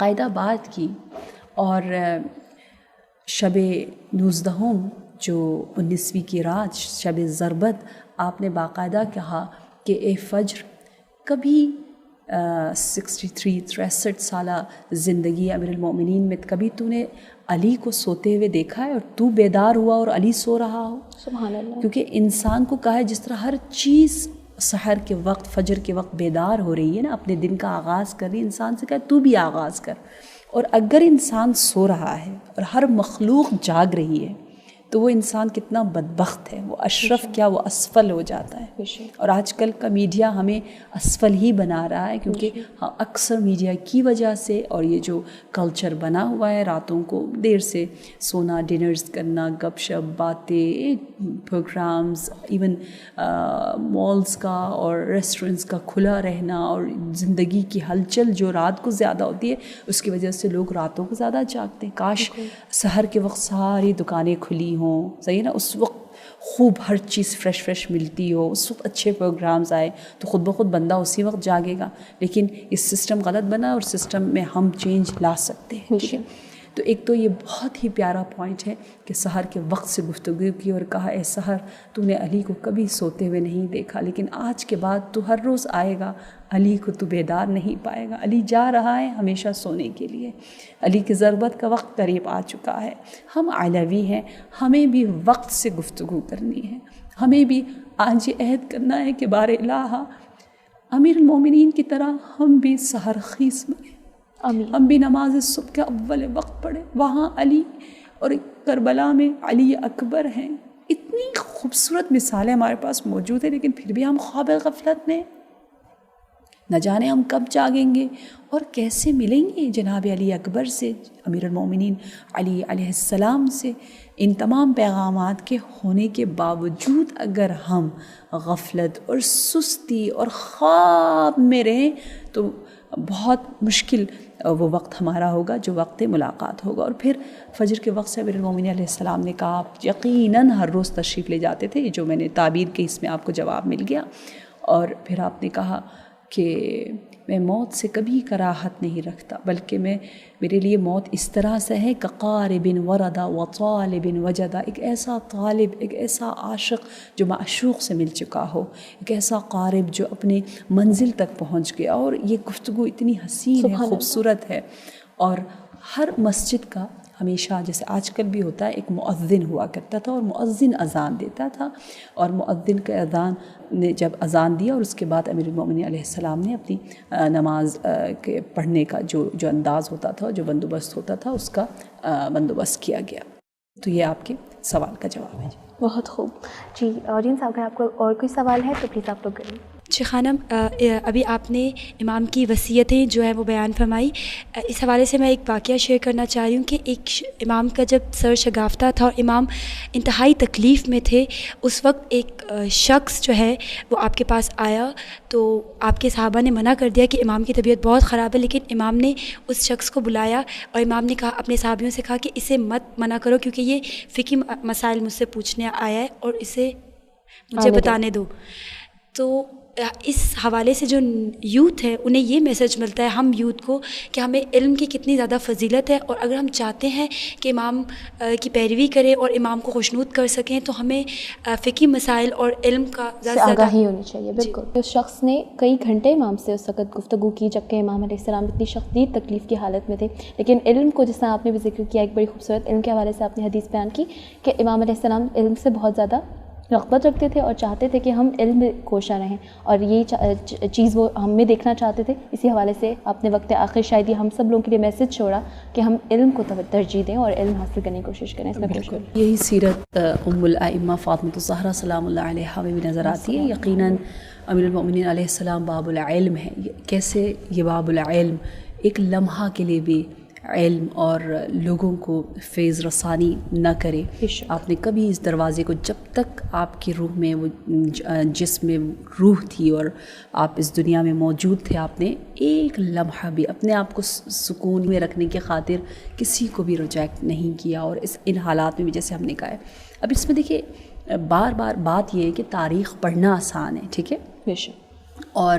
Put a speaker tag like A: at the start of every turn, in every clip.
A: قائدہ بات کی، اور شب 19 جو 19ویں کی رات شب ضربت، آپ نے باقاعدہ کہا کہ اے فجر، کبھی 63 سالہ زندگی امیر المومنین میں کبھی تو نے علی کو سوتے ہوئے دیکھا ہے اور تو بیدار ہوا اور علی سو رہا ہو؟ سبحان اللہ. کیونکہ انسان کو کہا ہے جس طرح ہر چیز سحر کے وقت، فجر کے وقت بیدار ہو رہی ہے نا، اپنے دن کا آغاز کر رہی ہے، انسان سے کہا تو بھی آغاز کر. اور اگر انسان سو رہا ہے اور ہر مخلوق جاگ رہی ہے تو وہ انسان کتنا بدبخت ہے، وہ اشرف کیا وہ اسفل ہو جاتا ہے. اور آج کل کا میڈیا ہمیں اسفل ہی بنا رہا ہے، کیونکہ اکثر میڈیا کی وجہ سے اور یہ جو کلچر بنا ہوا ہے راتوں کو دیر سے سونا، ڈنرز کرنا، گپ شپ، باتیں، پروگرامز، ایون مالز کا اور ریسٹورنٹس کا کھلا رہنا، اور زندگی کی ہلچل جو رات کو زیادہ ہوتی ہے اس کی وجہ سے لوگ راتوں کو زیادہ جاگتے ہیں. کاش سحر کے وقت ساری دکانیں کھلی ہوں، صحیح نا، اس وقت خوب ہر چیز فریش ملتی ہو، اس وقت اچھے پروگرامز آئے تو خود بخود بندہ اسی وقت جاگے گا. لیکن اس سسٹم غلط بنا، اور سسٹم میں ہم چینج لا سکتے ہیں. ٹھیک ہے، تو ایک تو یہ بہت ہی پیارا پوائنٹ ہے کہ سحر کے وقت سے گفتگو کی اور کہا اے سحر، تو نے علی کو کبھی سوتے ہوئے نہیں دیکھا، لیکن آج کے بعد تو ہر روز آئے گا، علی کو تو بیدار نہیں پائے گا. علی جا رہا ہے ہمیشہ سونے کے لیے، علی کی ضربت کا وقت قریب آ چکا ہے. ہم علوی ہیں، ہمیں بھی وقت سے گفتگو کرنی ہے، ہمیں بھی آج یہ عہد کرنا ہے کہ بار الہ امیر المومنین کی طرح ہم بھی سحر خیز بنیں، ہم بھی نماز صبح کے اول وقت پڑھیں. وہاں علی اور کربلا میں علی اکبر ہیں. اتنی خوبصورت مثالیں ہمارے پاس موجود ہیں، لیکن پھر بھی ہم خواب غفلت میں. نہ جانے ہم کب جاگیں گے اور کیسے ملیں گے جناب علی اکبر سے، امیر المومنین علی علیہ السلام سے. ان تمام پیغامات کے ہونے کے باوجود اگر ہم غفلت اور سستی اور خواب میں رہیں تو بہت مشکل وہ وقت ہمارا ہوگا جو وقت ملاقات ہوگا. اور پھر فجر کے وقت سے امیر المومنین علیہ السلام نے کہا آپ یقیناً ہر روز تشریف لے جاتے تھے، جو میں نے تعبیر کی اس میں آپ کو جواب مل گیا. اور پھر آپ نے کہا کہ میں موت سے کبھی کراہت نہیں رکھتا، بلکہ میرے لیے موت اس طرح سے ہے کہ قارب وردا و طالب وجدا، ایک ایسا طالب، ایک ایسا عاشق جو معشوق سے مل چکا ہو، ایک ایسا قارب جو اپنے منزل تک پہنچ گیا. اور یہ گفتگو اتنی حسین ہے، خوبصورت ہے. اور ہر مسجد کا ہمیشہ جیسے آج کل بھی ہوتا ہے ایک مؤذن ہوا کرتا تھا، اور مؤذن اذان دیتا تھا، اور مؤذن کے اذان نے جب اذان دیا اور اس کے بعد امیر المومنین علیہ السلام نے اپنی نماز کے پڑھنے کا جو انداز ہوتا تھا، جو بندوبست ہوتا تھا، اس کا بندوبست کیا گیا. تو یہ آپ کے سوال کا جواب ہے.
B: بہت خوب. جی اورین صاحب، اگر آپ کو اور کوئی سوال ہے تو پلیز آپ لوگ کریں.
C: جی خانم، ابھی آپ نے امام کی وصیتیں جو ہیں وہ بیان فرمائی. اس حوالے سے میں ایک واقعہ شیئر کرنا چاہ رہی ہوں کہ ایک امام کا جب سر شگافتہ تھا اور امام انتہائی تکلیف میں تھے، اس وقت ایک شخص جو ہے وہ آپ کے پاس آیا. تو آپ کے صحابہ نے منع کر دیا کہ امام کی طبیعت بہت خراب ہے، لیکن امام نے اس شخص کو بلایا اور امام نے کہا، اپنے صحابیوں سے کہا کہ اسے مت منع کرو، کیونکہ یہ فقہی مسائل مجھ سے پوچھنے آیا ہے اور اسے مجھے بتانے دو. تو اس حوالے سے جو یوتھ ہے انہیں یہ میسج ملتا ہے ہم یوتھ کو کہ ہمیں علم کی کتنی زیادہ فضیلت ہے، اور اگر ہم چاہتے ہیں کہ امام کی پیروی کریں اور امام کو خوشنود کر سکیں تو ہمیں فقہی مسائل اور علم کا زیادہ
B: آگاہی ہونی چاہیے. بالکل. اس شخص نے کئی گھنٹے امام سے اس وقت گفتگو کی جبکہ امام علیہ السلام اتنی شدید تکلیف کی حالت میں تھے، لیکن علم کو، جس طرح آپ نے بھی ذکر کیا، ایک بڑی خوبصورت علم کے حوالے سے آپ نے حدیث بیان کی کہ امام علیہ السلام علم سے بہت زیادہ رغبت رکھتے تھے اور چاہتے تھے کہ ہم علم میں کوشاں رہیں، اور یہ چیز وہ ہم میں دیکھنا چاہتے تھے. اسی حوالے سے آپ نے وقت آخر شاید یہ ہم سب لوگوں کے لیے میسج چھوڑا کہ ہم علم کو ترجیح دیں اور علم حاصل کرنے کی کوشش کریں. اس میں
A: بالکل یہی سیرت ام الائمہ فاطمۃ الزہرا سلام اللہ علیہا میں بھی نظر آتی ہے. یقیناً امیر المومنین علیہ السلام باب العلم ہے. کیسے یہ باب العلم ایک لمحہ کے لیے بھی علم اور لوگوں کو فیض رسانی نہ کرے. آپ نے کبھی اس دروازے کو، جب تک آپ کی روح میں وہ جسم میں روح تھی اور آپ اس دنیا میں موجود تھے، آپ نے ایک لمحہ بھی اپنے آپ کو سکون میں رکھنے کی خاطر کسی کو بھی ریجیکٹ نہیں کیا. اور ان حالات میں بھی جیسے ہم نے کہا ہے، اب اس میں دیکھیے بار بار بات یہ ہے کہ تاریخ پڑھنا آسان ہے، ٹھیک ہے، اور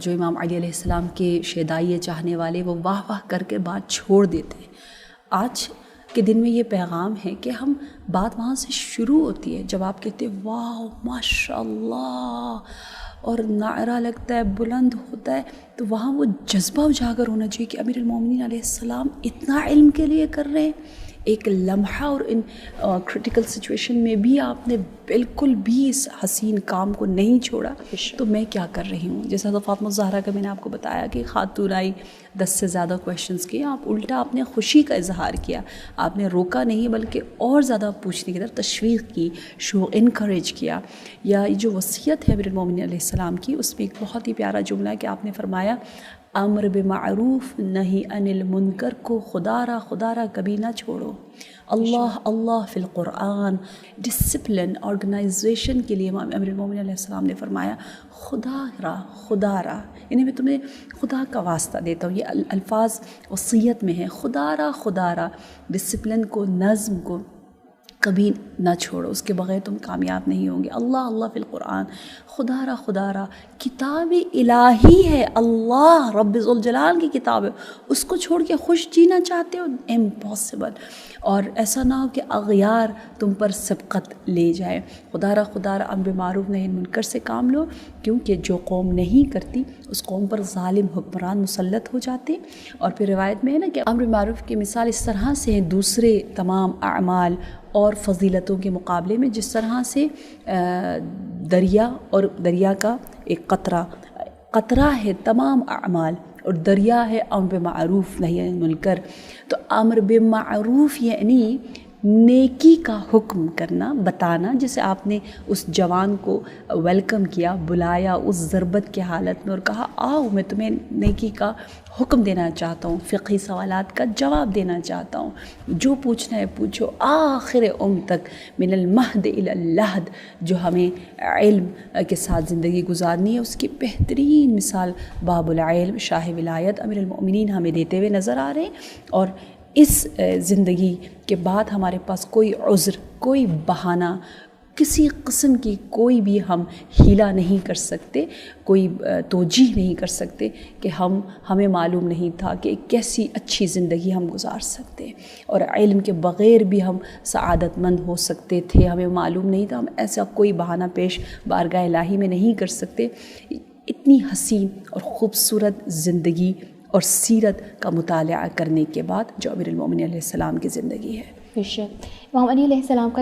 A: جو امام علی علیہ السلام کے شیدائی چاہنے والے وہ واہ واہ کر کے بات چھوڑ دیتے ہیں. آج کے دن میں یہ پیغام ہے کہ ہم بات وہاں سے شروع ہوتی ہے جب آپ کہتے ہیں واہ ماشاء اللہ اور نعرہ لگتا ہے بلند ہوتا ہے, تو وہاں وہ جذبہ اجاگر ہونا چاہیے کہ امیر المومنین علیہ السلام اتنا علم کے لیے کر رہے ہیں. ایک لمحہ اور ان کرٹیکل سچویشن میں بھی آپ نے بالکل بھی اس حسین کام کو نہیں چھوڑا, تو میں کیا کر رہی ہوں. جیسا حضرت فاطمہ الزہرا کا میں نے آپ کو بتایا کہ خاتون آئی 10 سے زیادہ کویشچنس کیے, آپ الٹا آپ نے خوشی کا اظہار کیا, آپ نے روکا نہیں بلکہ اور زیادہ پوچھنے کی طرف تشویق کی, انکریج کیا. یا یہ جو وصیت ہے امیر المومنین علیہ السلام کی, اس میں ایک بہت ہی پیارا جملہ ہے کہ آپ نے فرمایا امر بمعروف نہی عن المنکر کو خدا را کبھی نہ چھوڑو. اللہ اللہ فی القرآن ڈسپلن آرگنائزیشن کے لیے امیر المومنین علیہ السلام نے فرمایا خدا را یعنی میں تمہیں خدا کا واسطہ دیتا ہوں. یہ الفاظ وصیت میں ہیں, خدا را ڈسپلن کو, نظم کو کبھی نہ چھوڑو, اس کے بغیر تم کامیاب نہیں ہوں گے. اللہ اللہ فی القرآن, خدا را کتاب الہی ہے, اللہ رب ذوالجلال کی کتاب ہے, اس کو چھوڑ کے خوش جینا چاہتے ہو, امپاسبل. اور ایسا نہ ہو کہ اغیار تم پر سبقت لے جائے. خدا را امر معروف نہی عن منکر سے کام لو, کیونکہ جو قوم نہیں کرتی اس قوم پر ظالم حکمران مسلط ہو جاتے. اور پھر روایت میں ہے نا کہ امر معروف کی مثال اس طرح سے ہے دوسرے تمام اعمال اور فضیلتوں کے مقابلے میں, جس طرح سے دریا اور دریا کا ایک قطرہ ہے تمام اعمال, اور دریا ہے امر معروف نہی عن منکر. تو امر بالمعروف یعنی نیکی کا حکم کرنا, بتانا, جیسے آپ نے اس جوان کو ویلکم کیا, بلایا اس ضربت کی حالت میں اور کہا آؤ میں تمہیں نیکی کا حکم دینا چاہتا ہوں, فقہی سوالات کا جواب دینا چاہتا ہوں, جو پوچھنا ہے پوچھو, آخر تک من المہد الی اللحد, جو ہمیں علم کے ساتھ زندگی گزارنی ہے اس کی بہترین مثال باب العلم شاہ ولایت امیر المؤمنین ہمیں دیتے ہوئے نظر آ رہے ہیں. اور اس زندگی کے بعد ہمارے پاس کوئی عذر, کوئی بہانہ, کسی قسم کی کوئی بھی ہم ہیلا نہیں کر سکتے, کوئی توجیہ نہیں کر سکتے کہ ہمیں معلوم نہیں تھا کہ کیسی اچھی زندگی ہم گزار سکتے, اور علم کے بغیر بھی ہم سعادت مند ہو سکتے تھے, ہمیں معلوم نہیں تھا. ہم ایسا کوئی بہانہ پیش بارگاہ الہی میں نہیں کر سکتے. اتنی حسین اور خوبصورت زندگی اور سیرت کا مطالعہ کرنے کے بعد جو امیر المومنین علیہ السلام کی زندگی ہے.
B: بے شک امام علی علیہ السلام کا